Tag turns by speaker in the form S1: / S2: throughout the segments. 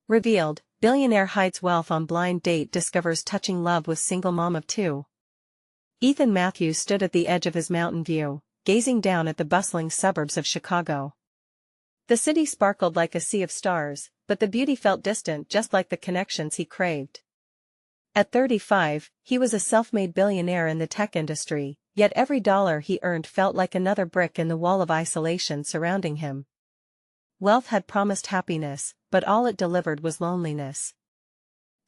S1: Revealed, billionaire hides wealth on blind date discovers touching love with single mom of two. Ethan Matthews stood at the edge of his mountain view, gazing down at the bustling suburbs of Chicago. The city sparkled like a sea of stars, but the beauty felt distant, just like the connections he craved. At 35, he was a self-made billionaire in the tech industry, yet every dollar he earned felt like another brick in the wall of isolation surrounding him. Wealth had promised happiness, but all it delivered was loneliness.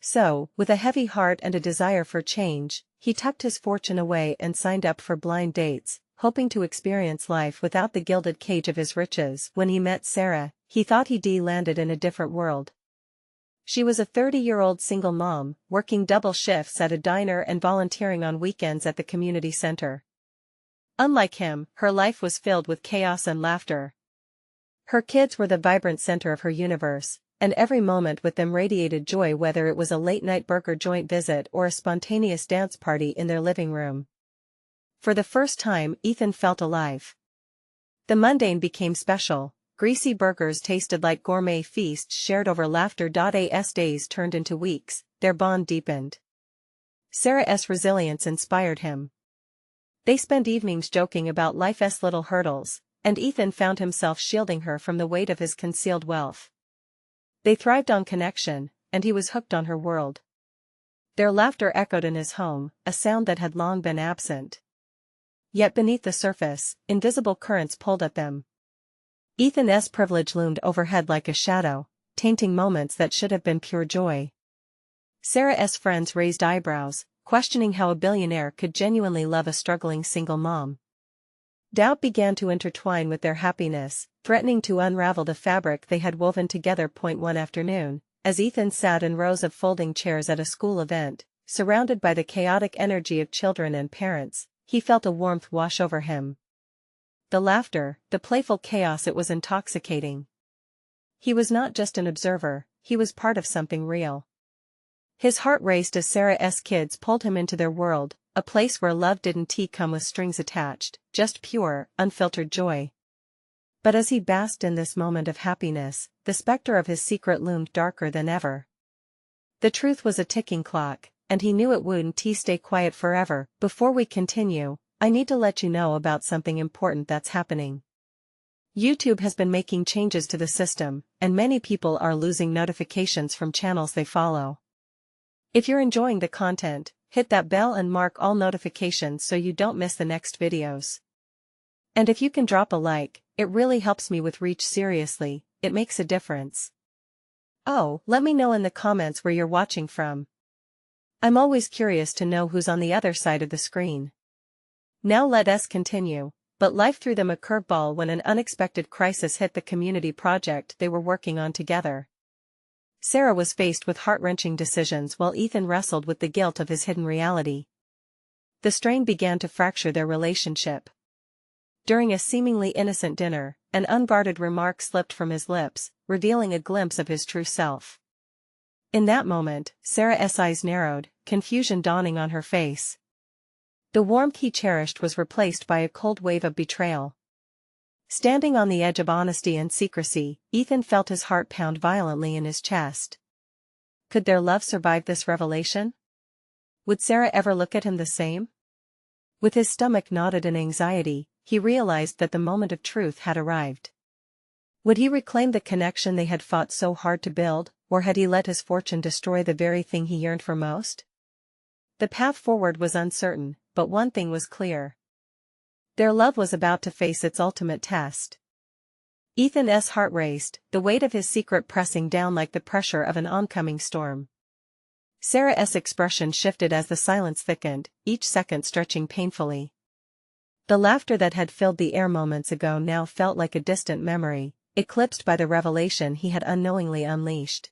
S1: So, with a heavy heart and a desire for change, he tucked his fortune away and signed up for blind dates, hoping to experience life without the gilded cage of his riches. When he met Sarah, he thought he'd landed in a different world. She was a 30-year-old single mom, working double shifts at a diner and volunteering on weekends at the community center. Unlike him, her life was filled with chaos and laughter. Her kids were the vibrant center of her universe, and every moment with them radiated joy, whether it was a late-night burger joint visit or a spontaneous dance party in their living room. For the first time, Ethan felt alive. The mundane became special. Greasy burgers tasted like gourmet feasts shared over laughter. As days turned into weeks, their bond deepened. Sarah's resilience inspired him. They spent evenings joking about life's little hurdles, and Ethan found himself shielding her from the weight of his concealed wealth. They thrived on connection, and he was hooked on her world. Their laughter echoed in his home, a sound that had long been absent. Yet beneath the surface, invisible currents pulled at them. Ethan's privilege loomed overhead like a shadow, tainting moments that should have been pure joy. Sarah's friends raised eyebrows, questioning how a billionaire could genuinely love a struggling single mom. Doubt began to intertwine with their happiness, threatening to unravel the fabric they had woven together. One afternoon, as Ethan sat in rows of folding chairs at a school event, surrounded by the chaotic energy of children and parents, he felt a warmth wash over him. The laughter, the playful chaos, it was intoxicating. He was not just an observer, he was part of something real. His heart raced as Sarah's kids pulled him into their world, a place where love didn't come with strings attached, just pure, unfiltered joy. But as he basked in this moment of happiness, the specter of his secret loomed darker than ever. The truth was a ticking clock, and he knew it wouldn't stay quiet forever. Before we continue, I need to let you know about something important that's happening. YouTube has been making changes to the system, and many people are losing notifications from channels they follow. If you're enjoying the content, hit that bell and mark all notifications so you don't miss the next videos. And if you can drop a like, it really helps me with reach. Seriously, it makes a difference. Oh, let me know in the comments where you're watching from. I'm always curious to know who's on the other side of the screen. Now let us continue, but life threw them a curveball when an unexpected crisis hit the community project they were working on together. Sarah was faced with heart-wrenching decisions while Ethan wrestled with the guilt of his hidden reality. The strain began to fracture their relationship. During a seemingly innocent dinner, an unguarded remark slipped from his lips, revealing a glimpse of his true self. In that moment, Sarah's eyes narrowed, confusion dawning on her face. The warmth he cherished was replaced by a cold wave of betrayal. Standing on the edge of honesty and secrecy, Ethan felt his heart pound violently in his chest. Could their love survive this revelation? Would Sarah ever look at him the same? With his stomach knotted in anxiety, he realized that the moment of truth had arrived. Would he reclaim the connection they had fought so hard to build, or had he let his fortune destroy the very thing he yearned for most? The path forward was uncertain, but one thing was clear. Their love was about to face its ultimate test. Ethan's heart raced, the weight of his secret pressing down like the pressure of an oncoming storm. Sarah's expression shifted as the silence thickened, each second stretching painfully. The laughter that had filled the air moments ago now felt like a distant memory, eclipsed by the revelation he had unknowingly unleashed.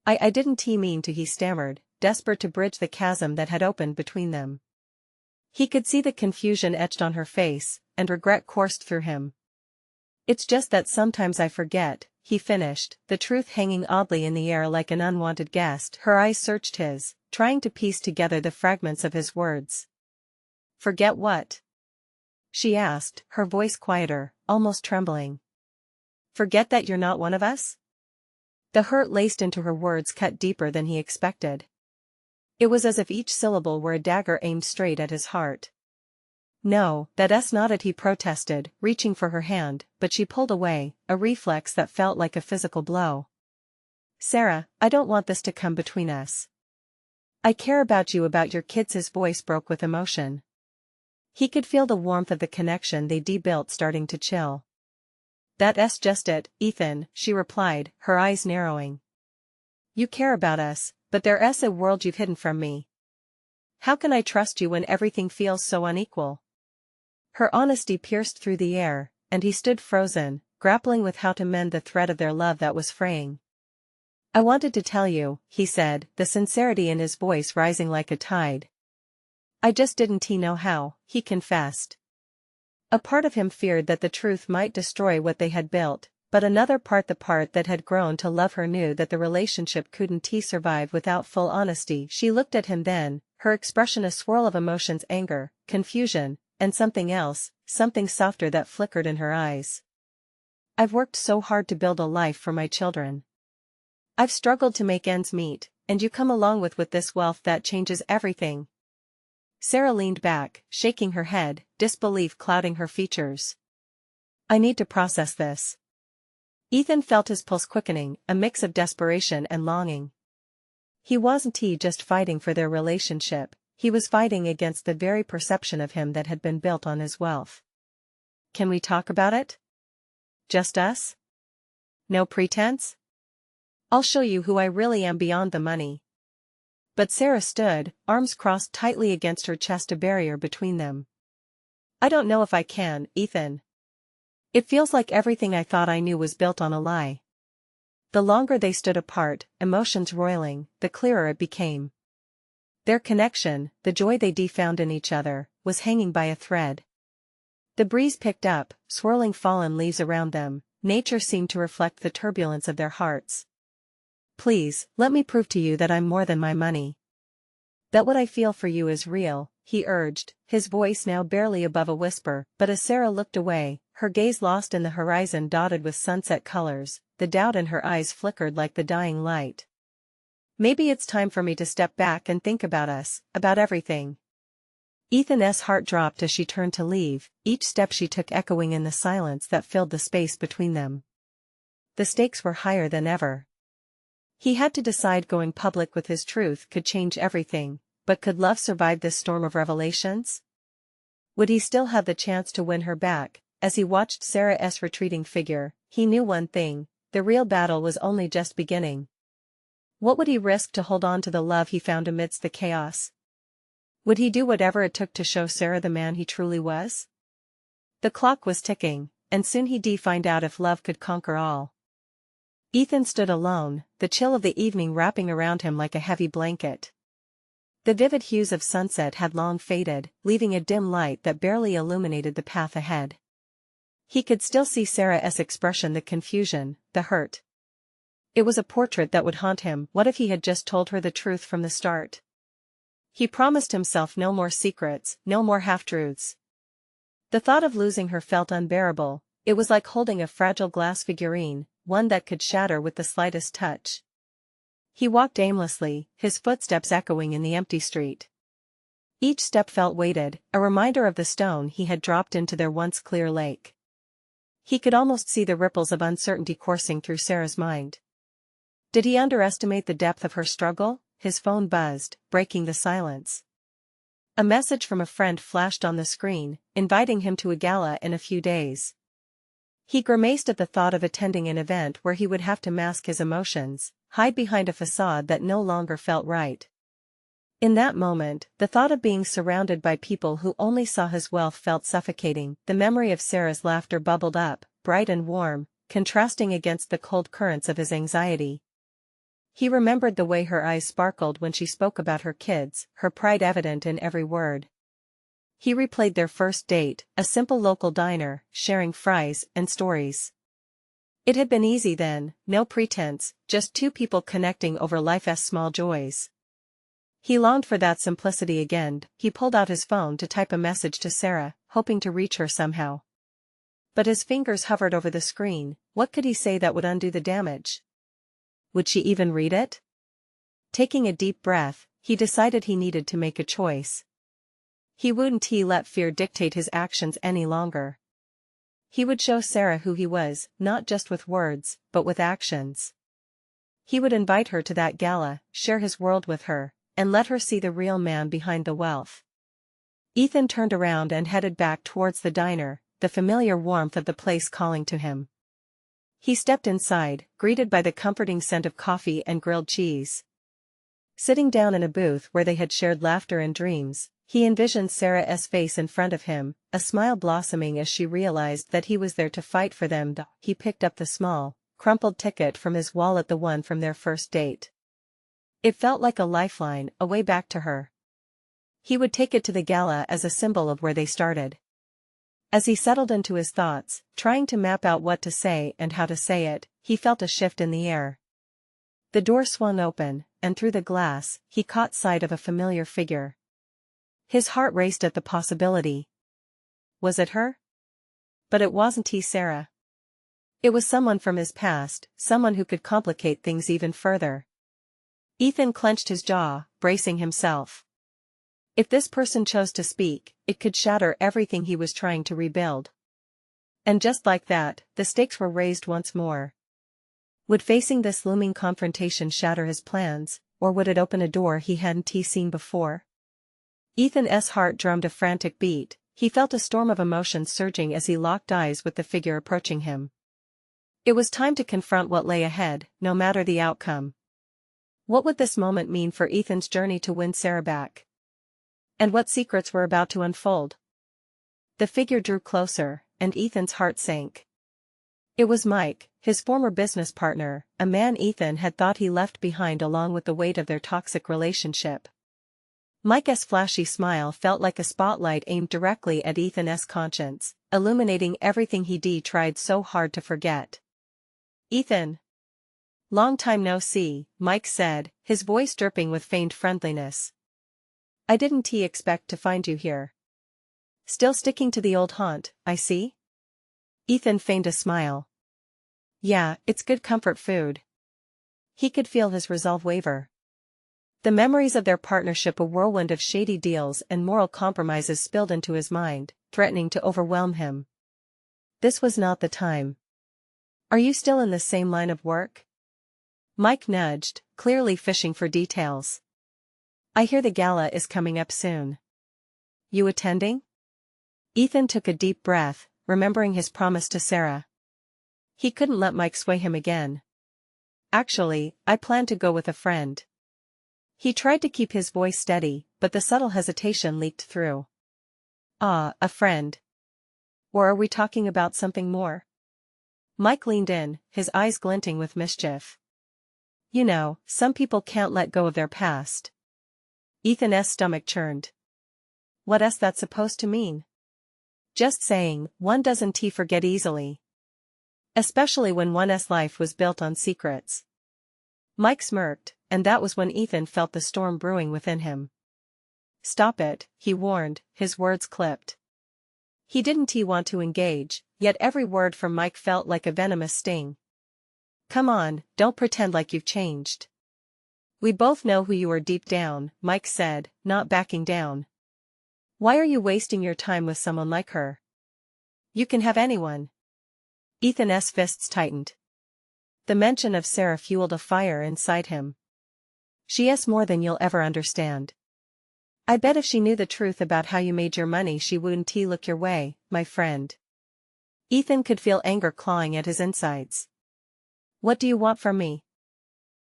S1: I didn't mean to, he stammered, desperate to bridge the chasm that had opened between them. He could see the confusion etched on her face, and regret coursed through him. It's just that sometimes I forget, he finished, the truth hanging oddly in the air like an unwanted guest. Her eyes searched his, trying to piece together the fragments of his words. Forget what? She asked, her voice quieter, almost trembling. Forget that you're not one of us? The hurt laced into her words cut deeper than he expected. It was as if each syllable were a dagger aimed straight at his heart. "No, that's not it," he protested, reaching for her hand, but she pulled away, a reflex that felt like a physical blow. "Sarah, I don't want this to come between us. I care about you, about your kids." His voice broke with emotion. He could feel the warmth of the connection they'd built starting to chill. "That's just it, Ethan," she replied, her eyes narrowing. "You care about us, but there's a world you've hidden from me. How can I trust you when everything feels so unequal?" Her honesty pierced through the air, and he stood frozen, grappling with how to mend the thread of their love that was fraying. "I wanted to tell you," he said, the sincerity in his voice rising like a tide. "I just didn't know how," he confessed. A part of him feared that the truth might destroy what they had built, but another part, the part that had grown to love her, knew that the relationship couldn't survive without full honesty. She looked at him then, her expression a swirl of emotions: anger, confusion, and something else, something softer that flickered in her eyes. "I've worked so hard to build a life for my children. I've struggled to make ends meet, and you come along with this wealth that changes everything." Sarah leaned back, shaking her head, disbelief clouding her features. "I need to process this." Ethan felt his pulse quickening, a mix of desperation and longing. He wasn't just fighting for their relationship, he was fighting against the very perception of him that had been built on his wealth. "Can we talk about it? Just us? No pretense? I'll show you who I really am beyond the money." But Sarah stood, arms crossed tightly against her chest, a barrier between them. "I don't know if I can, Ethan. It feels like everything I thought I knew was built on a lie." The longer they stood apart, emotions roiling, the clearer it became. Their connection, the joy they found in each other, was hanging by a thread. The breeze picked up, swirling fallen leaves around them. Nature seemed to reflect the turbulence of their hearts. "Please, let me prove to you that I'm more than my money. That what I feel for you is real," he urged, his voice now barely above a whisper. But as Sarah looked away, her gaze lost in the horizon dotted with sunset colors, the doubt in her eyes flickered like the dying light. "Maybe it's time for me to step back and think about us, about everything." Ethan's heart dropped as she turned to leave, each step she took echoing in the silence that filled the space between them. The stakes were higher than ever. He had to decide: going public with his truth could change everything, but could love survive this storm of revelations? Would he still have the chance to win her back? As he watched Sarah's retreating figure, he knew one thing: the real battle was only just beginning. What would he risk to hold on to the love he found amidst the chaos? Would he do whatever it took to show Sarah the man he truly was? The clock was ticking, and soon he'd find out if love could conquer all. Ethan stood alone, the chill of the evening wrapping around him like a heavy blanket. The vivid hues of sunset had long faded, leaving a dim light that barely illuminated the path ahead. He could still see Sarah's expression, the confusion, the hurt. It was a portrait that would haunt him. What if he had just told her the truth from the start? He promised himself no more secrets, no more half-truths. The thought of losing her felt unbearable. It was like holding a fragile glass figurine, one that could shatter with the slightest touch. He walked aimlessly, his footsteps echoing in the empty street. Each step felt weighted, a reminder of the stone he had dropped into their once clear lake. He could almost see the ripples of uncertainty coursing through Sarah's mind. Did he underestimate the depth of her struggle? His phone buzzed, breaking the silence. A message from a friend flashed on the screen, inviting him to a gala in a few days. He grimaced at the thought of attending an event where he would have to mask his emotions, hide behind a facade that no longer felt right. In that moment, the thought of being surrounded by people who only saw his wealth felt suffocating. The memory of Sarah's laughter bubbled up, bright and warm, contrasting against the cold currents of his anxiety. He remembered the way her eyes sparkled when she spoke about her kids, her pride evident in every word. He replayed their first date, a simple local diner, sharing fries and stories. It had been easy then, no pretense, just two people connecting over life's small joys. He longed for that simplicity again. He pulled out his phone to type a message to Sarah, hoping to reach her somehow. But his fingers hovered over the screen. What could he say that would undo the damage? Would she even read it? Taking a deep breath, he decided he needed to make a choice. He wouldn't let fear dictate his actions any longer. He would show Sarah who he was, not just with words, but with actions. He would invite her to that gala, share his world with her, and let her see the real man behind the wealth. Ethan turned around and headed back towards the diner, the familiar warmth of the place calling to him. He stepped inside, greeted by the comforting scent of coffee and grilled cheese. Sitting down in a booth where they had shared laughter and dreams, he envisioned Sarah's face in front of him, a smile blossoming as she realized that he was there to fight for them. He picked up the small, crumpled ticket from his wallet, the one from their first date. It felt like a lifeline, a way back to her. He would take it to the gala as a symbol of where they started. As he settled into his thoughts, trying to map out what to say and how to say it, he felt a shift in the air. The door swung open, and through the glass, he caught sight of a familiar figure. His heart raced at the possibility. Was it her? But it wasn't Sarah. It was someone from his past, someone who could complicate things even further. Ethan clenched his jaw, bracing himself. If this person chose to speak, it could shatter everything he was trying to rebuild. And just like that, the stakes were raised once more. Would facing this looming confrontation shatter his plans, or would it open a door he hadn't seen before? Ethan's heart drummed a frantic beat. He felt a storm of emotions surging as he locked eyes with the figure approaching him. It was time to confront what lay ahead, no matter the outcome. What would this moment mean for Ethan's journey to win Sarah back? And what secrets were about to unfold? The figure drew closer, and Ethan's heart sank. It was Mike, his former business partner, a man Ethan had thought he left behind along with the weight of their toxic relationship. Mike's flashy smile felt like a spotlight aimed directly at Ethan's conscience, illuminating everything he tried so hard to forget. "Ethan. Long time no see," Mike said, his voice dripping with feigned friendliness. "I didn't expect to find you here. Still sticking to the old haunt, I see?" Ethan feigned a smile. "Yeah, it's good comfort food." He could feel his resolve waver. The memories of their partnership, a whirlwind of shady deals and moral compromises, spilled into his mind, threatening to overwhelm him. This was not the time. "Are you still in the same line of work?" Mike nudged, clearly fishing for details. "I hear the gala is coming up soon. You attending?" Ethan took a deep breath, remembering his promise to Sarah. He couldn't let Mike sway him again. "Actually, I plan to go with a friend." He tried to keep his voice steady, but the subtle hesitation leaked through. "Ah, a friend. Or are we talking about something more?" Mike leaned in, his eyes glinting with mischief. "You know, some people can't let go of their past." Ethan's stomach churned. What's that supposed to mean? "Just saying, one doesn't forget easily. Especially when one's life was built on secrets." Mike smirked, and that was when Ethan felt the storm brewing within him. "Stop it," he warned, his words clipped. He didn't want to engage, yet every word from Mike felt like a venomous sting. "Come on, don't pretend like you've changed. We both know who you are deep down," Mike said, not backing down. "Why are you wasting your time with someone like her? You can have anyone." Ethan's fists tightened. The mention of Sarah fueled a fire inside him. "She's more than you'll ever understand. I bet if she knew the truth about how you made your money she wouldn't look your way, my friend." Ethan could feel anger clawing at his insides. "What do you want from me?"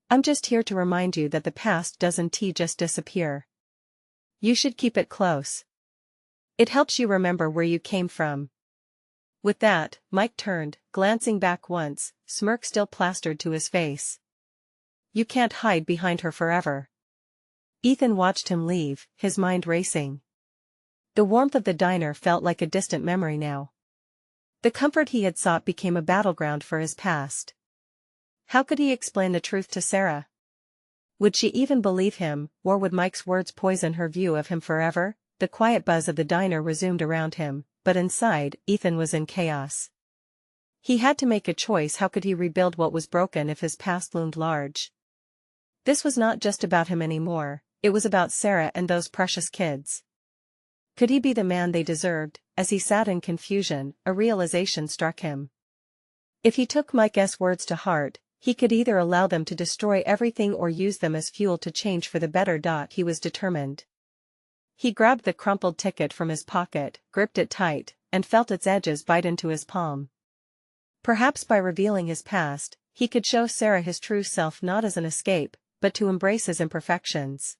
S1: "I'm just here to remind you that the past doesn't just disappear. You should keep it close. It helps you remember where you came from." With that, Mike turned, glancing back once, smirk still plastered to his face. "You can't hide behind her forever." Ethan watched him leave, his mind racing. The warmth of the diner felt like a distant memory now. The comfort he had sought became a battleground for his past. How could he explain the truth to Sarah? Would she even believe him, or would Mike's words poison her view of him forever? The quiet buzz of the diner resumed around him, but inside, Ethan was in chaos. He had to make a choice. How could he rebuild what was broken if his past loomed large? This was not just about him anymore, it was about Sarah and those precious kids. Could he be the man they deserved? As he sat in confusion, a realization struck him. If he took Mike's words to heart, he could either allow them to destroy everything or use them as fuel to change for the better. He was determined. He grabbed the crumpled ticket from his pocket, gripped it tight, and felt its edges bite into his palm. Perhaps by revealing his past, he could show Sarah his true self, not as an escape, but to embrace his imperfections.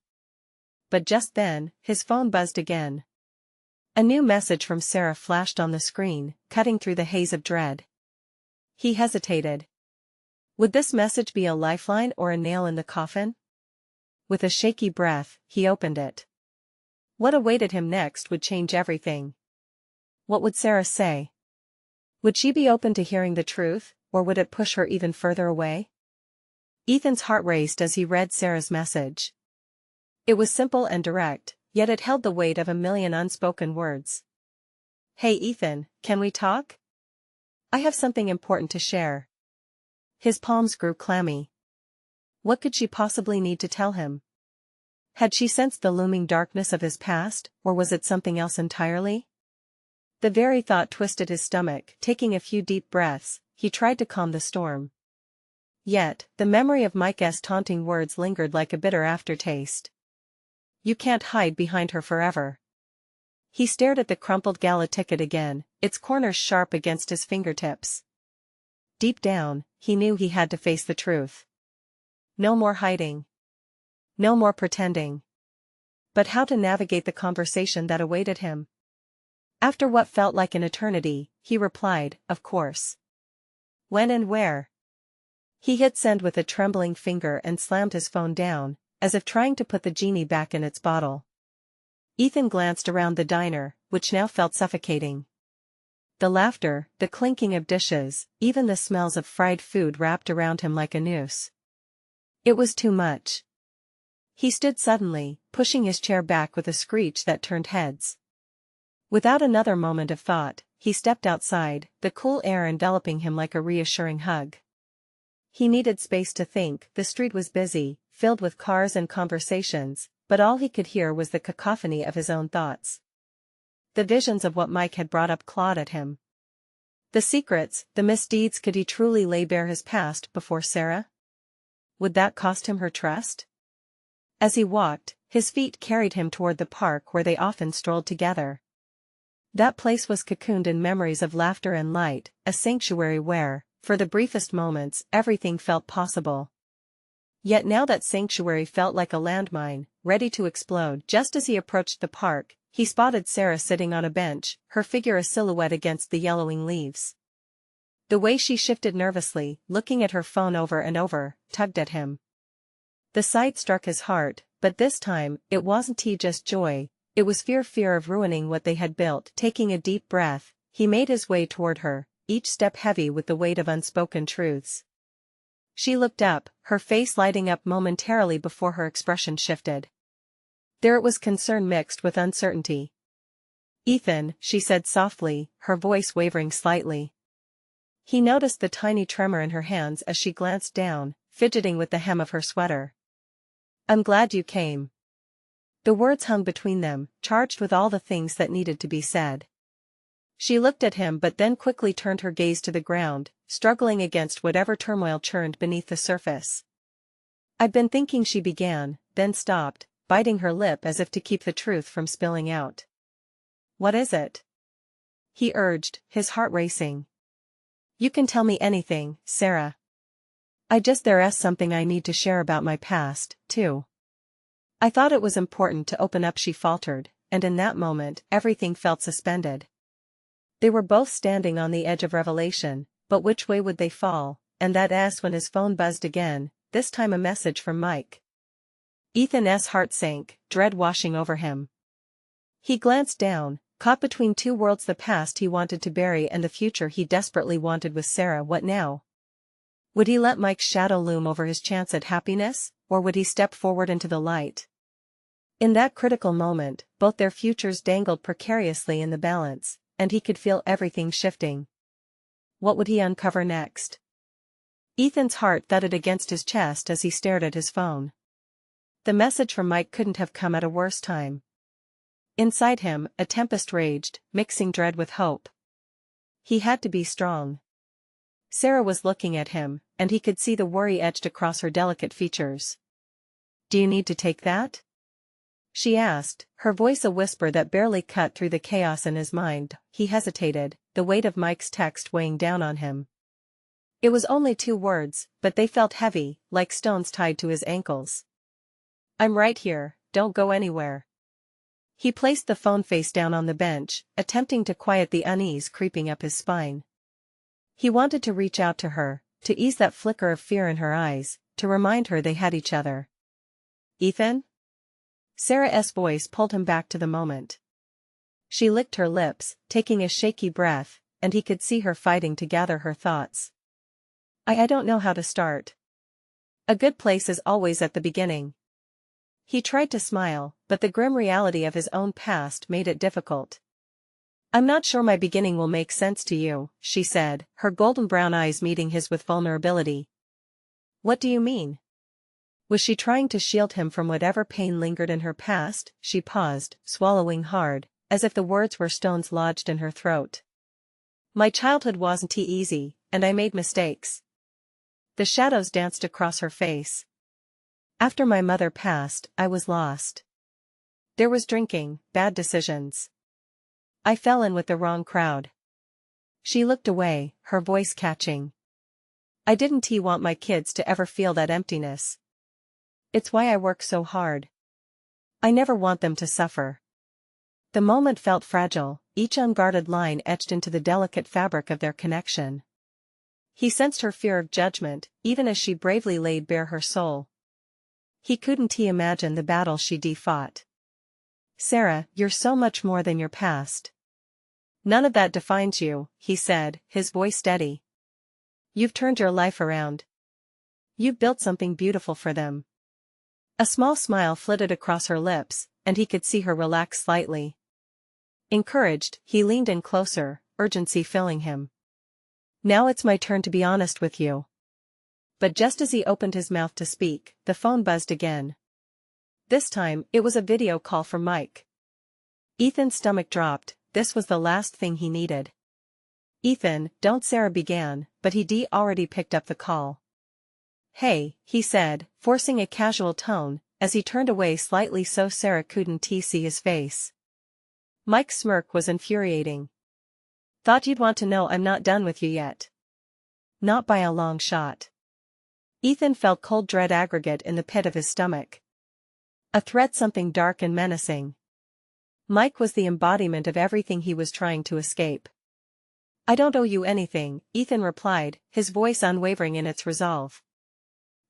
S1: But just then, his phone buzzed again. A new message from Sarah flashed on the screen, cutting through the haze of dread. He hesitated. Would this message be a lifeline or a nail in the coffin? With a shaky breath, he opened it. What awaited him next would change everything. What would Sarah say? Would she be open to hearing the truth, or would it push her even further away? Ethan's heart raced as he read Sarah's message. It was simple and direct, yet it held the weight of a million unspoken words. Hey Ethan, can we talk? I have something important to share. His palms grew clammy. What could she possibly need to tell him? Had she sensed the looming darkness of his past, or was it something else entirely? The very thought twisted his stomach. Taking a few deep breaths, he tried to calm the storm. Yet, the memory of Mike's taunting words lingered like a bitter aftertaste. You can't hide behind her forever. He stared at the crumpled gala ticket again, its corners sharp against his fingertips. Deep down, he knew he had to face the truth. No more hiding. No more pretending. But how to navigate the conversation that awaited him? After what felt like an eternity, he replied, of course. When and where? He hit send with a trembling finger and slammed his phone down, as if trying to put the genie back in its bottle. Ethan glanced around the diner, which now felt suffocating. The laughter, the clinking of dishes, even the smells of fried food wrapped around him like a noose. It was too much. He stood suddenly, pushing his chair back with a screech that turned heads. Without another moment of thought, he stepped outside, the cool air enveloping him like a reassuring hug. He needed space to think. The street was busy, filled with cars and conversations, but all he could hear was the cacophony of his own thoughts. The visions of what Mike had brought up clawed at him. The secrets, the misdeeds. Could he truly lay bare his past before Sarah? Would that cost him her trust? As he walked, his feet carried him toward the park where they often strolled together. That place was cocooned in memories of laughter and light, a sanctuary where, for the briefest moments, everything felt possible. Yet now that sanctuary felt like a landmine, ready to explode. Just as he approached the park, he spotted Sarah sitting on a bench, her figure a silhouette against the yellowing leaves. The way she shifted nervously, looking at her phone over and over, tugged at him. The sight struck his heart, but this time, it wasn't just joy, it was fear of ruining what they had built. Taking a deep breath, he made his way toward her, each step heavy with the weight of unspoken truths. She looked up, her face lighting up momentarily before her expression shifted. There it was, concern mixed with uncertainty. Ethan, she said softly, her voice wavering slightly. He noticed the tiny tremor in her hands as she glanced down, fidgeting with the hem of her sweater. I'm glad you came. The words hung between them, charged with all the things that needed to be said. She looked at him but then quickly turned her gaze to the ground, struggling against whatever turmoil churned beneath the surface. I've been thinking, she began, then stopped, biting her lip as if to keep the truth from spilling out. What is it? He urged, his heart racing. You can tell me anything, Sarah. There's something I need to share about my past, too. I thought it was important to open up, she faltered, and in that moment, everything felt suspended. They were both standing on the edge of revelation, but which way would they fall? And that's when his phone buzzed again, this time a message from Mike. Ethan's heart sank, dread washing over him. He glanced down, caught between two worlds, the past he wanted to bury and the future he desperately wanted with Sarah. What now? Would he let Mike's shadow loom over his chance at happiness, or would he step forward into the light? In that critical moment, both their futures dangled precariously in the balance, and he could feel everything shifting. What would he uncover next? Ethan's heart thudded against his chest as he stared at his phone. The message from Mike couldn't have come at a worse time. Inside him, a tempest raged, mixing dread with hope. He had to be strong. Sarah was looking at him, and he could see the worry etched across her delicate features. "Do you need to take that?" she asked, her voice a whisper that barely cut through the chaos in his mind. He hesitated, the weight of Mike's text weighing down on him. It was only 2 words, but they felt heavy, like stones tied to his ankles. "I'm right here, don't go anywhere." He placed the phone face down on the bench, attempting to quiet the unease creeping up his spine. He wanted to reach out to her, to ease that flicker of fear in her eyes, to remind her they had each other. "Ethan?" Sarah's voice pulled him back to the moment. She licked her lips, taking a shaky breath, and he could see her fighting to gather her thoughts. I don't know how to start. A good place is always at the beginning." He tried to smile, but the grim reality of his own past made it difficult. "I'm not sure my beginning will make sense to you," she said, her golden brown eyes meeting his with vulnerability. "What do you mean?" Was she trying to shield him from whatever pain lingered in her past? She paused, swallowing hard, as if the words were stones lodged in her throat. "My childhood wasn't easy, and I made mistakes." The shadows danced across her face. "After my mother passed, I was lost. There was drinking, bad decisions. I fell in with the wrong crowd." She looked away, her voice catching. "I didn't want my kids to ever feel that emptiness. It's why I work so hard. I never want them to suffer." The moment felt fragile, each unguarded line etched into the delicate fabric of their connection. He sensed her fear of judgment, even as she bravely laid bare her soul. He couldn't imagine the battle she fought. "Sarah, you're so much more than your past. None of that defines you," he said, his voice steady. "You've turned your life around. You've built something beautiful for them." A small smile flitted across her lips, and he could see her relax slightly. Encouraged, he leaned in closer, urgency filling him. "Now it's my turn to be honest with you." But just as he opened his mouth to speak, the phone buzzed again. This time, it was a video call from Mike. Ethan's stomach dropped. This was the last thing he needed. "Ethan, don't," Sarah began, but he already picked up the call. "Hey," he said, forcing a casual tone, as he turned away slightly so Sarah couldn't see his face. Mike's smirk was infuriating. "Thought you'd want to know I'm not done with you yet." "Not by a long shot." Ethan felt cold dread aggregate in the pit of his stomach. A threat, something dark and menacing. Mike was the embodiment of everything he was trying to escape. "I don't owe you anything," Ethan replied, his voice unwavering in its resolve.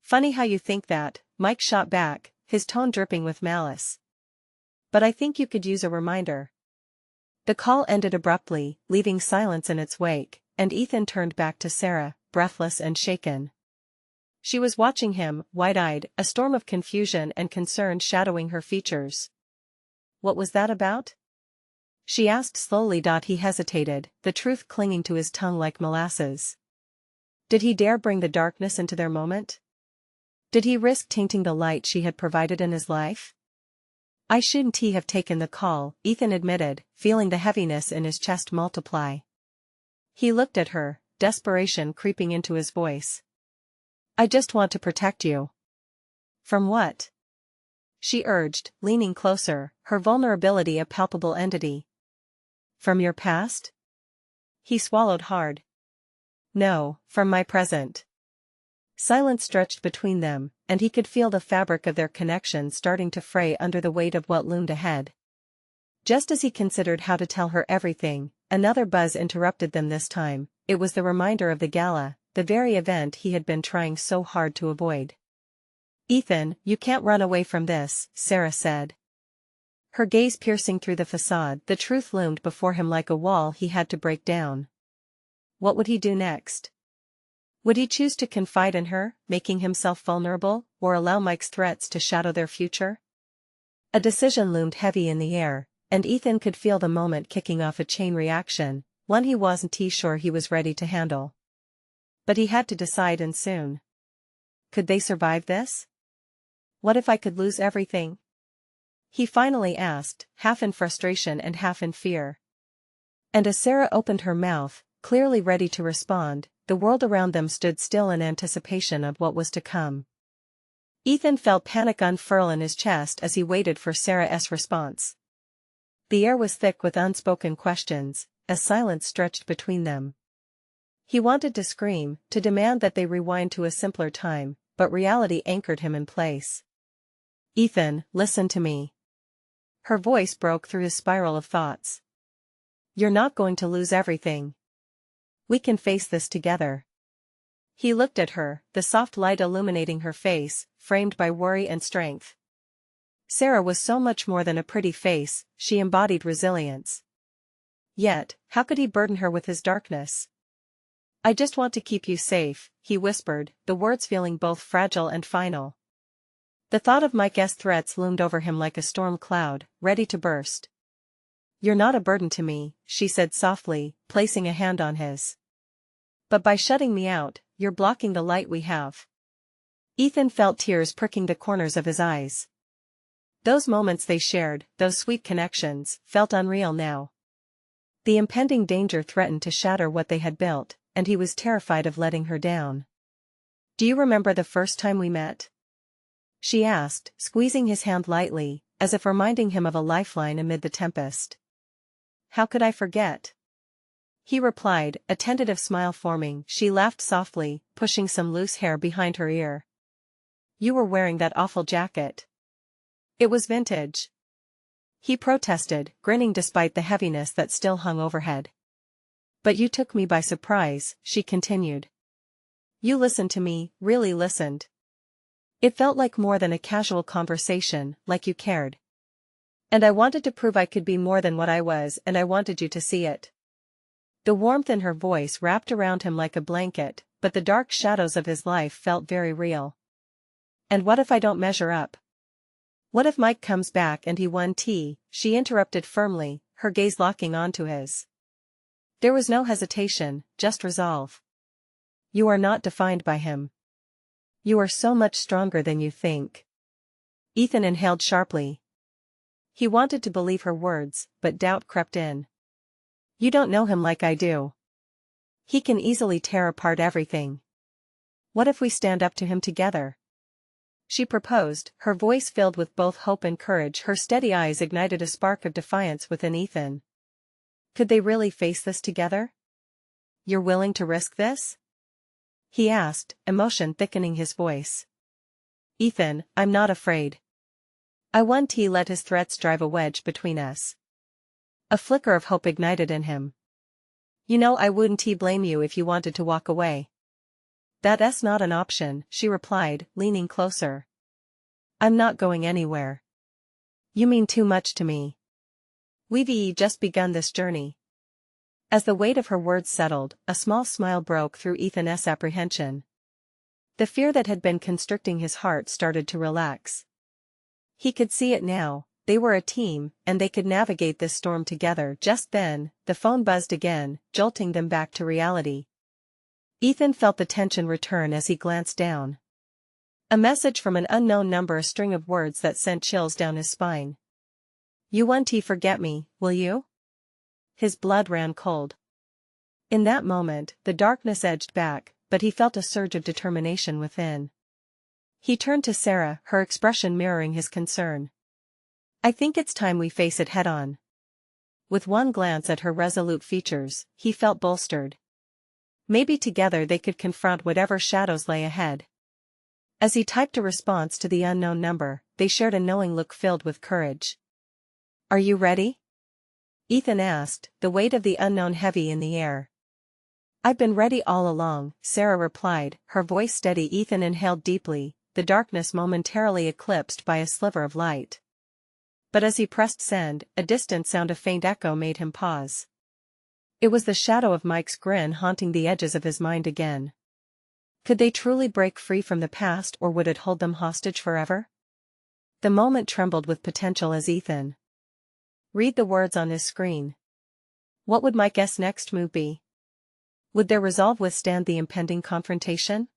S1: "Funny how you think that," Mike shot back, his tone dripping with malice. "But I think you could use a reminder." The call ended abruptly, leaving silence in its wake, and Ethan turned back to Sarah, breathless and shaken. She was watching him, wide-eyed, a storm of confusion and concern shadowing her features. "What was that about?" she asked slowly. He hesitated, the truth clinging to his tongue like molasses. Did he dare bring the darkness into their moment? Did he risk tainting the light she had provided in his life? "I shouldn't have taken the call," Ethan admitted, feeling the heaviness in his chest multiply. He looked at her, desperation creeping into his voice. "I just want to protect you." "From what?" she urged, leaning closer, her vulnerability a palpable entity. "From your past?" He swallowed hard. "No, from my present." Silence stretched between them, and he could feel the fabric of their connection starting to fray under the weight of what loomed ahead. Just as he considered how to tell her everything, another buzz interrupted them this time. It was the reminder of the gala, the very event he had been trying so hard to avoid. "Ethan, you can't run away from this," Sarah said. Her gaze piercing through the facade, the truth loomed before him like a wall he had to break down. What would he do next? Would he choose to confide in her, making himself vulnerable, or allow Mike's threats to shadow their future? A decision loomed heavy in the air, and Ethan could feel the moment kicking off a chain reaction, one he wasn't sure he was ready to handle. But he had to decide, and soon. Could they survive this? What if I could lose everything? He finally asked, half in frustration and half in fear. And as Sarah opened her mouth, clearly ready to respond, the world around them stood still in anticipation of what was to come. Ethan felt panic unfurl in his chest as he waited for Sarah's response. The air was thick with unspoken questions, as silence stretched between them. He wanted to scream, to demand that they rewind to a simpler time, but reality anchored him in place. Ethan, listen to me. Her voice broke through his spiral of thoughts. You're not going to lose everything. We can face this together. He looked at her, the soft light illuminating her face, framed by worry and strength. Sarah was so much more than a pretty face, she embodied resilience. Yet, how could he burden her with his darkness? I just want to keep you safe, he whispered, the words feeling both fragile and final. The thought of Mike's threats loomed over him like a storm cloud, ready to burst. You're not a burden to me, she said softly, placing a hand on his. But by shutting me out, you're blocking the light we have. Ethan felt tears pricking the corners of his eyes. Those moments they shared, those sweet connections, felt unreal now. The impending danger threatened to shatter what they had built, and he was terrified of letting her down. Do you remember the first time we met? She asked, squeezing his hand lightly, as if reminding him of a lifeline amid the tempest. How could I forget? He replied, a tentative smile forming. She laughed softly, pushing some loose hair behind her ear. You were wearing that awful jacket. It was vintage. He protested, grinning despite the heaviness that still hung overhead. But you took me by surprise, she continued. You listened to me, really listened. It felt like more than a casual conversation, like you cared. And I wanted to prove I could be more than what I was, and I wanted you to see it. The warmth in her voice wrapped around him like a blanket, but the dark shadows of his life felt very real. And what if I don't measure up? What if Mike comes back and he won tea? She interrupted firmly, her gaze locking onto his. There was no hesitation, just resolve. You are not defined by him. You are so much stronger than you think. Ethan inhaled sharply. He wanted to believe her words, but doubt crept in. You don't know him like I do. He can easily tear apart everything. What if we stand up to him together? She proposed, her voice filled with both hope and courage. Her steady eyes ignited a spark of defiance within Ethan. Could they really face this together? You're willing to risk this? He asked, emotion thickening his voice. Ethan, I'm not afraid. I won't let his threats drive a wedge between us. A flicker of hope ignited in him. You know I wouldn't blame you if you wanted to walk away. That's not an option, she replied, leaning closer. I'm not going anywhere. You mean too much to me. We've just begun this journey. As the weight of her words settled, a small smile broke through Ethan's apprehension. The fear that had been constricting his heart started to relax. He could see it now, they were a team, and they could navigate this storm together. Just then, the phone buzzed again, jolting them back to reality. Ethan felt the tension return as he glanced down. A message from an unknown number, a string of words that sent chills down his spine. You won't forget me, will you? His blood ran cold. In that moment, the darkness edged back, but he felt a surge of determination within. He turned to Sarah, her expression mirroring his concern. I think it's time we face it head-on. With one glance at her resolute features, he felt bolstered. Maybe together they could confront whatever shadows lay ahead. As he typed a response to the unknown number, they shared a knowing look filled with courage. Are you ready? Ethan asked, the weight of the unknown heavy in the air. I've been ready all along, Sarah replied, her voice steady. Ethan inhaled deeply, the darkness momentarily eclipsed by a sliver of light. But as he pressed send, a distant sound of faint echo made him pause. It was the shadow of Mike's grin haunting the edges of his mind again. Could they truly break free from the past, or would it hold them hostage forever? The moment trembled with potential as Ethan read the words on his screen. What would Mike's next move be? Would their resolve withstand the impending confrontation?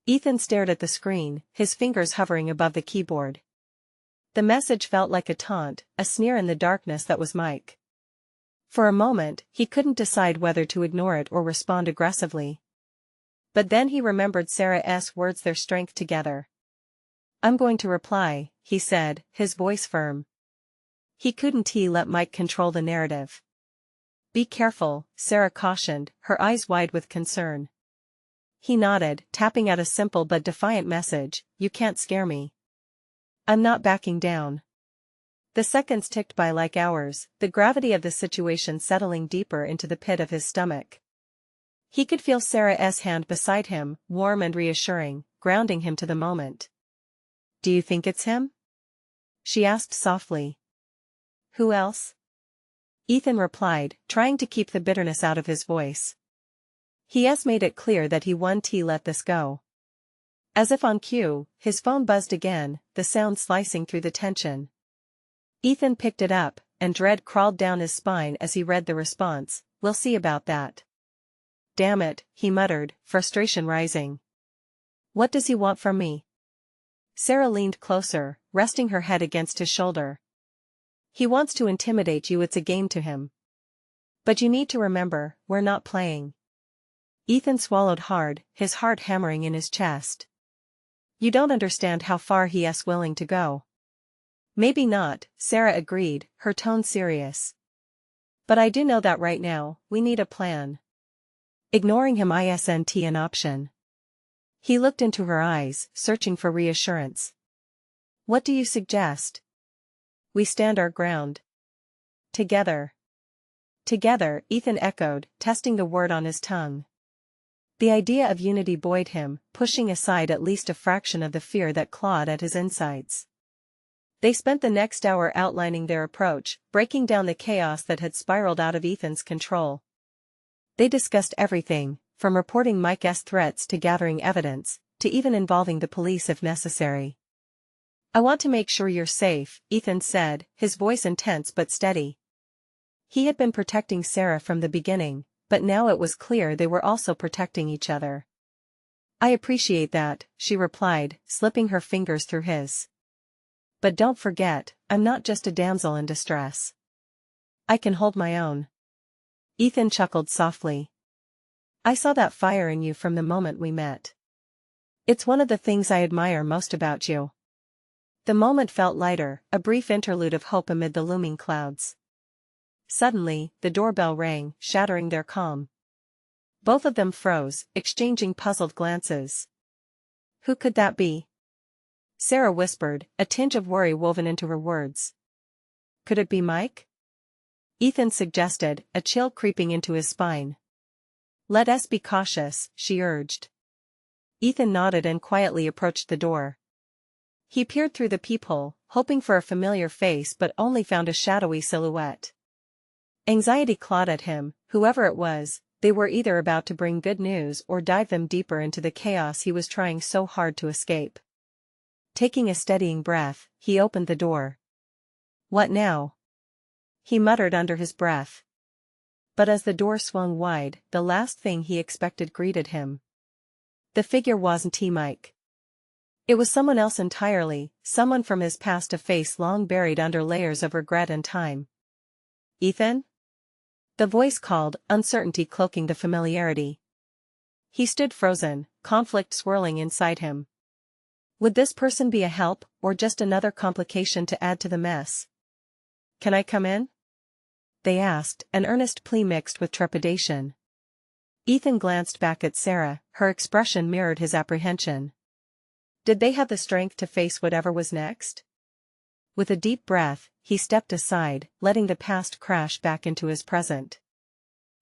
S1: Ethan stared at the screen, his fingers hovering above the keyboard. The message felt like a taunt, a sneer in the darkness that was Mike. For a moment, he couldn't decide whether to ignore it or respond aggressively. But then he remembered Sarah's words, their strength together. "I'm going to reply," he said, his voice firm. He couldn't let Mike control the narrative. "Be careful," Sarah cautioned, her eyes wide with concern. He nodded, tapping out a simple but defiant message, "You can't scare me. I'm not backing down." The seconds ticked by like hours, the gravity of the situation settling deeper into the pit of his stomach. He could feel Sarah's hand beside him, warm and reassuring, grounding him to the moment. "Do you think it's him?" she asked softly. "Who else?" Ethan replied, trying to keep the bitterness out of his voice. He's made it clear that he won't let this go. As if on cue, his phone buzzed again, the sound slicing through the tension. Ethan picked it up, and dread crawled down his spine as he read the response, "We'll see about that." "Damn it," he muttered, frustration rising. "What does he want from me?" Sarah leaned closer, resting her head against his shoulder. "He wants to intimidate you. It's a game to him. But you need to remember, we're not playing." Ethan swallowed hard, his heart hammering in his chest. "You don't understand how far he's willing to go." "Maybe not," Sarah agreed, her tone serious. "But I do know that right now, we need a plan." Ignoring him isn't an option. He looked into her eyes, searching for reassurance. "What do you suggest?" "We stand our ground. Together." "Together," Ethan echoed, testing the word on his tongue. The idea of unity buoyed him, pushing aside at least a fraction of the fear that clawed at his insides. They spent the next hour outlining their approach, breaking down the chaos that had spiraled out of Ethan's control. They discussed everything, from reporting Mike's threats to gathering evidence, to even involving the police if necessary. "I want to make sure you're safe," Ethan said, his voice intense but steady. He had been protecting Sarah from the beginning, but now it was clear they were also protecting each other. "I appreciate that," she replied, slipping her fingers through his. "But don't forget, I'm not just a damsel in distress. I can hold my own." Ethan chuckled softly. "I saw that fire in you from the moment we met. It's one of the things I admire most about you." The moment felt lighter, a brief interlude of hope amid the looming clouds. Suddenly, the doorbell rang, shattering their calm. Both of them froze, exchanging puzzled glances. "Who could that be?" Sarah whispered, a tinge of worry woven into her words. "Could it be Mike?" Ethan suggested, a chill creeping into his spine. "Let us be cautious," she urged. Ethan nodded and quietly approached the door. He peered through the peephole, hoping for a familiar face but only found a shadowy silhouette. Anxiety clawed at him. Whoever it was, they were either about to bring good news or dive them deeper into the chaos he was trying so hard to escape. Taking a steadying breath, he opened the door. "What now?" he muttered under his breath. But as the door swung wide, the last thing he expected greeted him. The figure wasn't Mike. It was someone else entirely, someone from his past, a face long buried under layers of regret and time. "Ethan?" The voice called, uncertainty cloaking the familiarity. He stood frozen, conflict swirling inside him. Would this person be a help, or just another complication to add to the mess? "Can I come in?" they asked, an earnest plea mixed with trepidation. Ethan glanced back at Sarah, her expression mirrored his apprehension. Did they have the strength to face whatever was next? With a deep breath, he stepped aside, letting the past crash back into his present.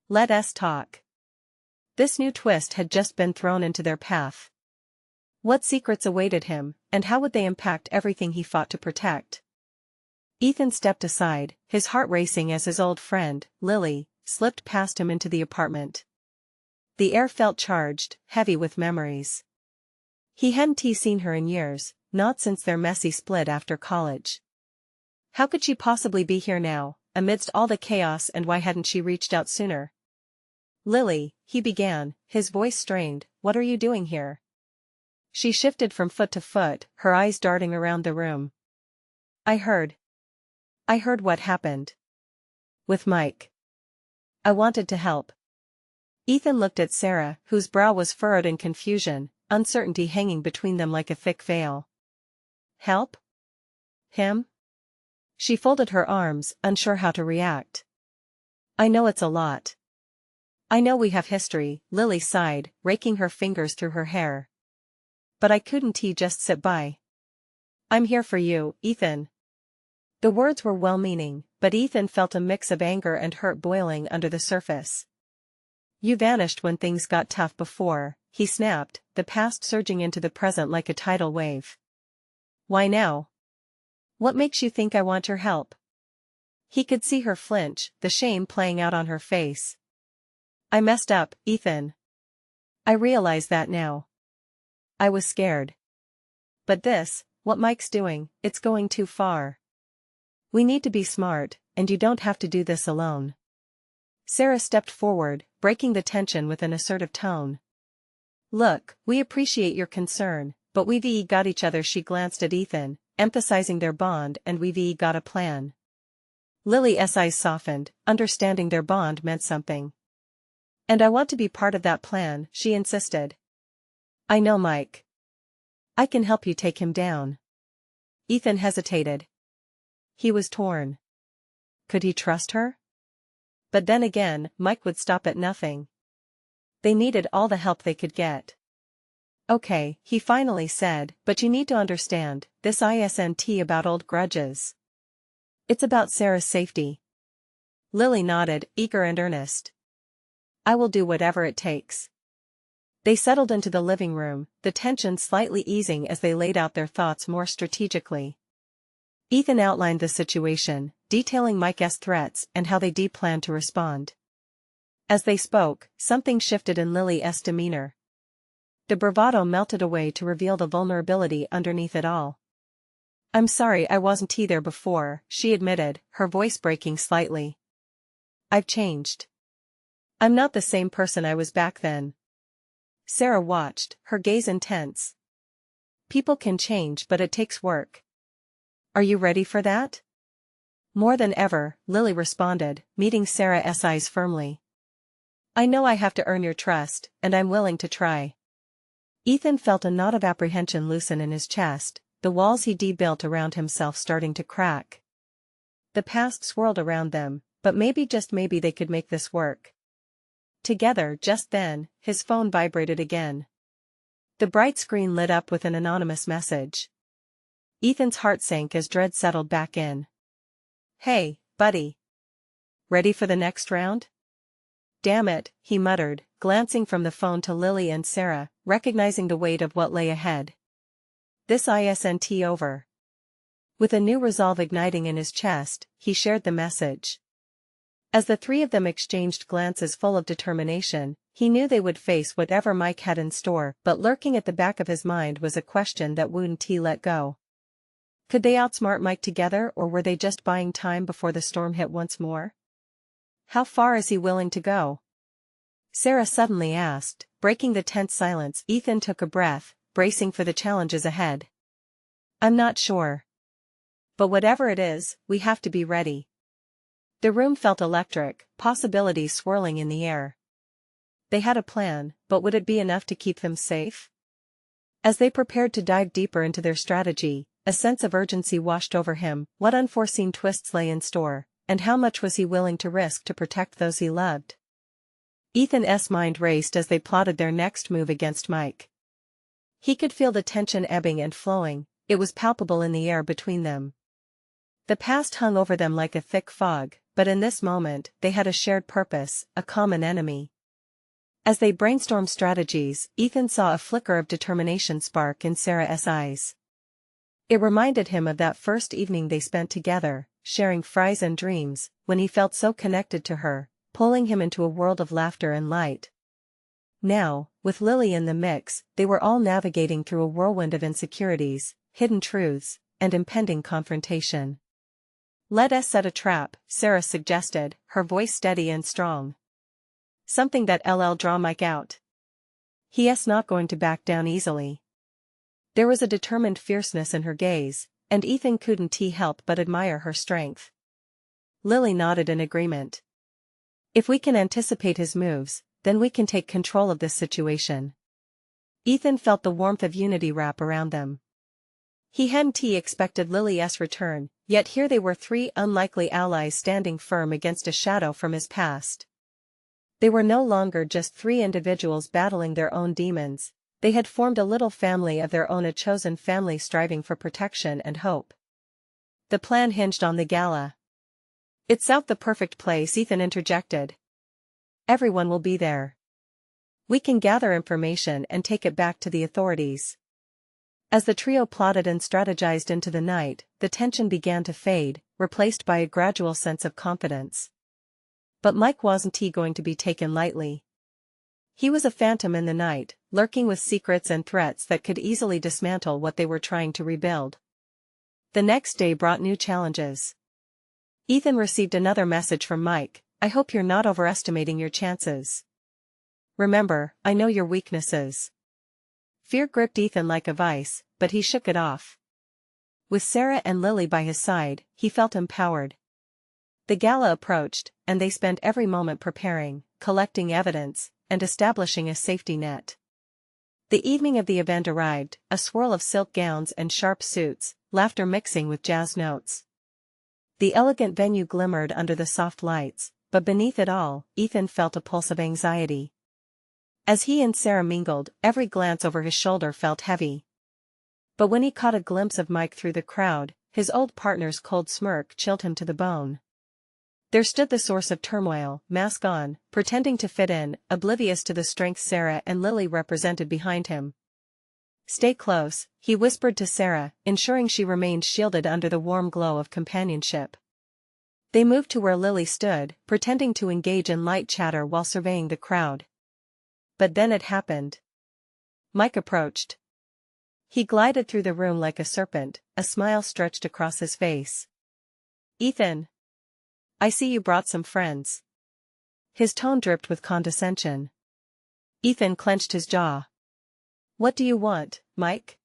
S1: "Let us talk." This new twist had just been thrown into their path. What secrets awaited him, and how would they impact everything he fought to protect? Ethan stepped aside, his heart racing as his old friend, Lily, slipped past him into the apartment. The air felt charged, heavy with memories. He hadn't seen her in years, not since their messy split after college. How could she possibly be here now, amidst all the chaos, and why hadn't she reached out sooner? Lily, he began, his voice strained, what are you doing here? She shifted from foot to foot, her eyes darting around the room. I heard what happened. With Mike. I wanted to help. Ethan looked at Sarah, whose brow was furrowed in confusion, uncertainty hanging between them like a thick veil. Help? Him? She folded her arms, unsure how to react. I know it's a lot. I know we have history, Lily sighed, raking her fingers through her hair. But I couldn't just sit by. I'm here for you, Ethan. The words were well-meaning, but Ethan felt a mix of anger and hurt boiling under the surface. You vanished when things got tough before, he snapped, the past surging into the present like a tidal wave. Why now? What makes you think I want your help? He could see her flinch, the shame playing out on her face. I messed up, Ethan. I realize that now. I was scared. But what Mike's doing, it's going too far. We need to be smart, and you don't have to do this alone. Sarah stepped forward, breaking the tension with an assertive tone. Look, we appreciate your concern, but we've got each other. She glanced at Ethan, emphasizing their bond, and we've got a plan. Lily's eyes softened, understanding their bond meant something. And I want to be part of that plan, she insisted. I know Mike. I can help you take him down. Ethan hesitated. He was torn. Could he trust her? But then again, Mike would stop at nothing. They needed all the help they could get. Okay, he finally said, but you need to understand, this isn't about old grudges. It's about Sarah's safety. Lily nodded, eager and earnest. I will do whatever it takes. They settled into the living room, the tension slightly easing as they laid out their thoughts more strategically. Ethan outlined the situation, detailing Mike's threats and how they planned to respond. As they spoke, something shifted in Lily's demeanor. The bravado melted away to reveal the vulnerability underneath it all. I'm sorry I wasn't there before, she admitted, her voice breaking slightly. I've changed. I'm not the same person I was back then. Sarah watched, her gaze intense. People can change, but it takes work. Are you ready for that? More than ever, Lily responded, meeting Sarah's eyes firmly. I know I have to earn your trust, and I'm willing to try. Ethan felt a knot of apprehension loosen in his chest, the walls he built around himself starting to crack. The past swirled around them, but maybe, just maybe, they could make this work. Together. Just then, his phone vibrated again. The bright screen lit up with an anonymous message. Ethan's heart sank as dread settled back in. Hey, buddy. Ready for the next round? Damn it, he muttered, glancing from the phone to Lily and Sarah, recognizing the weight of what lay ahead. This isn't over. With a new resolve igniting in his chest, he shared the message. As the three of them exchanged glances full of determination, he knew they would face whatever Mike had in store, but lurking at the back of his mind was a question that wouldn't let go. Could they outsmart Mike together, or were they just buying time before the storm hit once more? How far is he willing to go? Sarah suddenly asked, breaking the tense silence. Ethan took a breath, bracing for the challenges ahead. I'm not sure. But whatever it is, we have to be ready. The room felt electric, possibilities swirling in the air. They had a plan, but would it be enough to keep them safe? As they prepared to dive deeper into their strategy, a sense of urgency washed over him. What unforeseen twists lay in store, and how much was he willing to risk to protect those he loved? Ethan's mind raced as they plotted their next move against Mike. He could feel the tension ebbing and flowing, it was palpable in the air between them. The past hung over them like a thick fog, but in this moment, they had a shared purpose, a common enemy. As they brainstormed strategies, Ethan saw a flicker of determination spark in Sarah's eyes. It reminded him of that first evening they spent together, sharing fries and dreams, when he felt so connected to her, pulling him into a world of laughter and light. Now, with Lily in the mix, they were all navigating through a whirlwind of insecurities, hidden truths, and impending confrontation. Let us set a trap, Sarah suggested, her voice steady and strong. Something that LL draw Mike out. He's not going to back down easily. There was a determined fierceness in her gaze, and Ethan couldn't help but admire her strength. Lily nodded in agreement. If we can anticipate his moves, then we can take control of this situation. Ethan felt the warmth of unity wrap around them. He hadn't expected Lily's return, yet here they were, three unlikely allies standing firm against a shadow from his past. They were no longer just three individuals battling their own demons, they had formed a little family of their own, a chosen family striving for protection and hope. The plan hinged on the gala. It's out the perfect place, Ethan interjected. Everyone will be there. We can gather information and take it back to the authorities. As the trio plotted and strategized into the night, the tension began to fade, replaced by a gradual sense of confidence. But Mike wasn't going to be taken lightly. He was a phantom in the night, lurking with secrets and threats that could easily dismantle what they were trying to rebuild. The next day brought new challenges. Ethan received another message from Mike: I hope you're not overestimating your chances. Remember, I know your weaknesses. Fear gripped Ethan like a vice, but he shook it off. With Sarah and Lily by his side, he felt empowered. The gala approached, and they spent every moment preparing, collecting evidence, and establishing a safety net. The evening of the event arrived, a swirl of silk gowns and sharp suits, laughter mixing with jazz notes. The elegant venue glimmered under the soft lights, but beneath it all, Ethan felt a pulse of anxiety. As he and Sarah mingled, every glance over his shoulder felt heavy. But when he caught a glimpse of Mike through the crowd, his old partner's cold smirk chilled him to the bone. There stood the source of turmoil, mask on, pretending to fit in, oblivious to the strength Sarah and Lily represented behind him. Stay close, he whispered to Sarah, ensuring she remained shielded under the warm glow of companionship. They moved to where Lily stood, pretending to engage in light chatter while surveying the crowd. But then it happened. Mike approached. He glided through the room like a serpent, a smile stretched across his face. Ethan. I see you brought some friends. His tone dripped with condescension. Ethan clenched his jaw. What do you want, Mike?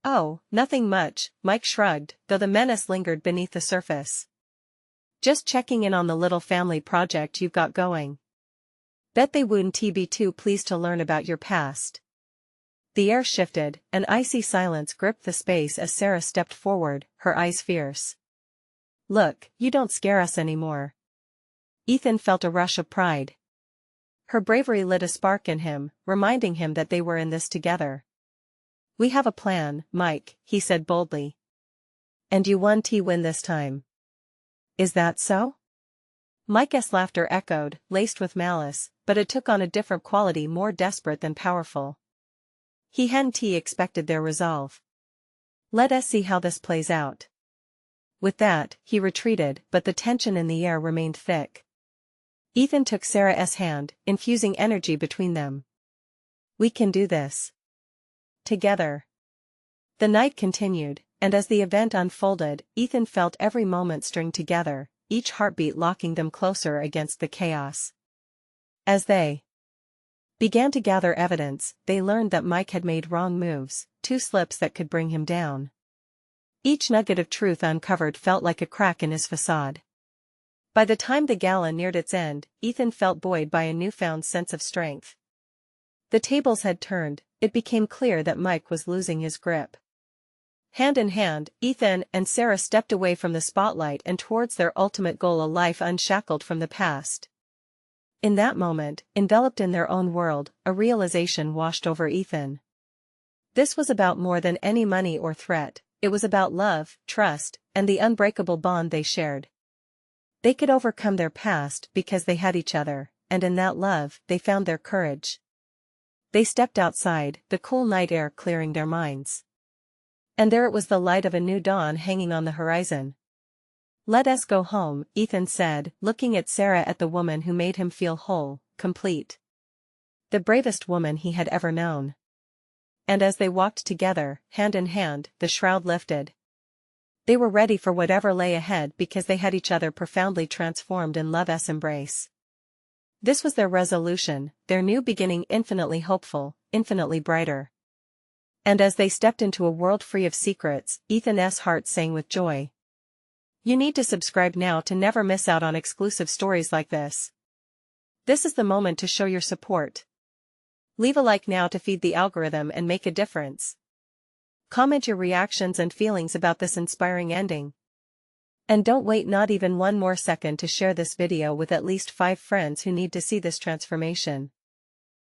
S1: Oh, nothing much, Mike shrugged, though the menace lingered beneath the surface. Just checking in on the little family project you've got going. Bet they wouldn't be too pleased to learn about your past. The air shifted, an icy silence gripped the space as Sarah stepped forward, her eyes fierce. Look, you don't scare us anymore. Ethan felt a rush of pride. Her bravery lit a spark in him, reminding him that they were in this together. We have a plan, Mike, he said boldly. And you won win this time. Is that so? Mike's laughter echoed, laced with malice, but it took on a different quality, more desperate than powerful. He hadn't expected their resolve. Let us see how this plays out. With that, he retreated, but the tension in the air remained thick. Ethan took Sarah's hand, infusing energy between them. We can do this. Together. The night continued, and as the event unfolded, Ethan felt every moment string together, each heartbeat locking them closer against the chaos. As they began to gather evidence, they learned that Mike had made wrong moves, 2 slips that could bring him down. Each nugget of truth uncovered felt like a crack in his facade. By the time the gala neared its end, Ethan felt buoyed by a newfound sense of strength. The tables had turned, it became clear that Mike was losing his grip. Hand in hand, Ethan and Sarah stepped away from the spotlight and towards their ultimate goal, a life unshackled from the past. In that moment, enveloped in their own world, a realization washed over Ethan. This was about more than any money or threat. It was about love, trust, and the unbreakable bond they shared. They could overcome their past because they had each other, and in that love, they found their courage. They stepped outside, the cool night air clearing their minds. And there it was, the light of a new dawn hanging on the horizon. Let us go home, Ethan said, looking at Sarah, at the woman who made him feel whole, complete. The bravest woman he had ever known. And as they walked together, hand in hand, the shroud lifted. They were ready for whatever lay ahead because they had each other profoundly transformed in love's embrace. This was their resolution, their new beginning, infinitely hopeful, infinitely brighter. And as they stepped into a world free of secrets, Ethan's heart sang with joy. You need to subscribe now to never miss out on exclusive stories like this. This is the moment to show your support. Leave a like now to feed the algorithm and make a difference. Comment your reactions and feelings about this inspiring ending. And don't wait not even one more second to share this video with at least 5 friends who need to see this transformation.